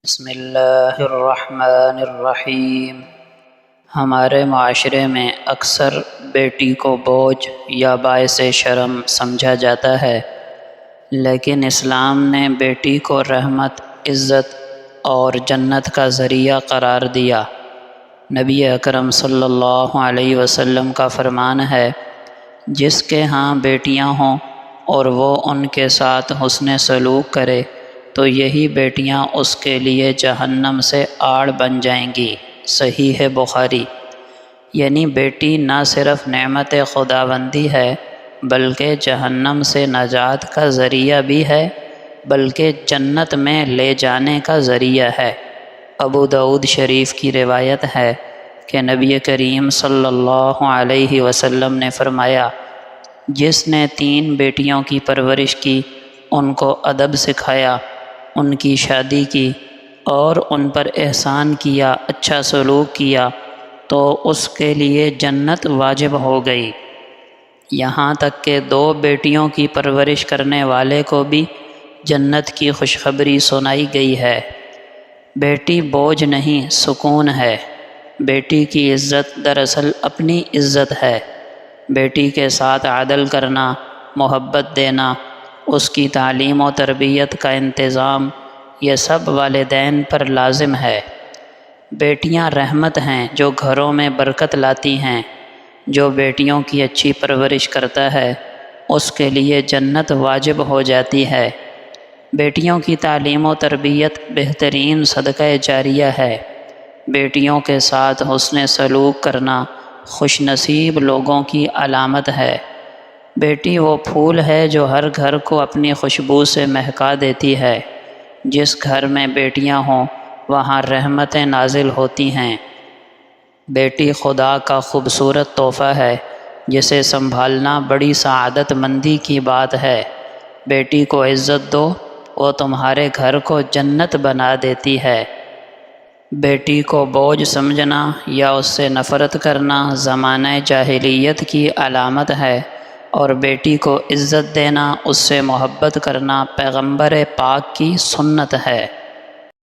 بسم اللہ الرحمن الرحیم۔ ہمارے معاشرے میں اکثر بیٹی کو بوجھ یا باعث شرم سمجھا جاتا ہے، لیکن اسلام نے بیٹی کو رحمت، عزت اور جنت کا ذریعہ قرار دیا۔ نبی اکرم صلی اللہ علیہ وسلم کا فرمان ہے، جس کے ہاں بیٹیاں ہوں اور وہ ان کے ساتھ حسن سلوک کرے تو یہی بیٹیاں اس کے لیے جہنم سے آڑ بن جائیں گی۔ صحیح ہے بخاری۔ یعنی بیٹی نہ صرف نعمت خداوندی ہے بلکہ جہنم سے نجات کا ذریعہ بھی ہے، بلکہ جنت میں لے جانے کا ذریعہ ہے۔ ابو داؤد شریف کی روایت ہے کہ نبی کریم صلی اللہ علیہ وسلم نے فرمایا، جس نے 3 بیٹیوں کی پرورش کی، ان کو ادب سکھایا، ان کی شادی کی اور ان پر احسان کیا، اچھا سلوک کیا، تو اس کے لیے جنت واجب ہو گئی۔ یہاں تک کہ 2 بیٹیوں کی پرورش کرنے والے کو بھی جنت کی خوشخبری سنائی گئی ہے۔ بیٹی بوجھ نہیں، سکون ہے۔ بیٹی کی عزت دراصل اپنی عزت ہے۔ بیٹی کے ساتھ عدل کرنا، محبت دینا، اس کی تعلیم و تربیت کا انتظام، یہ سب والدین پر لازم ہے۔ بیٹیاں رحمت ہیں جو گھروں میں برکت لاتی ہیں۔ جو بیٹیوں کی اچھی پرورش کرتا ہے اس کے لیے جنت واجب ہو جاتی ہے۔ بیٹیوں کی تعلیم و تربیت بہترین صدقہ جاریہ ہے۔ بیٹیوں کے ساتھ حسن سلوک کرنا خوش نصیب لوگوں کی علامت ہے۔ بیٹی وہ پھول ہے جو ہر گھر کو اپنی خوشبو سے مہکا دیتی ہے۔ جس گھر میں بیٹیاں ہوں وہاں رحمتیں نازل ہوتی ہیں۔ بیٹی خدا کا خوبصورت تحفہ ہے جسے سنبھالنا بڑی سعادت مندی کی بات ہے۔ بیٹی کو عزت دو، وہ تمہارے گھر کو جنت بنا دیتی ہے۔ بیٹی کو بوجھ سمجھنا یا اس سے نفرت کرنا زمانہ جاہلیت کی علامت ہے، اور بیٹی کو عزت دینا، اس سے محبت کرنا پیغمبر پاک کی سنت ہے۔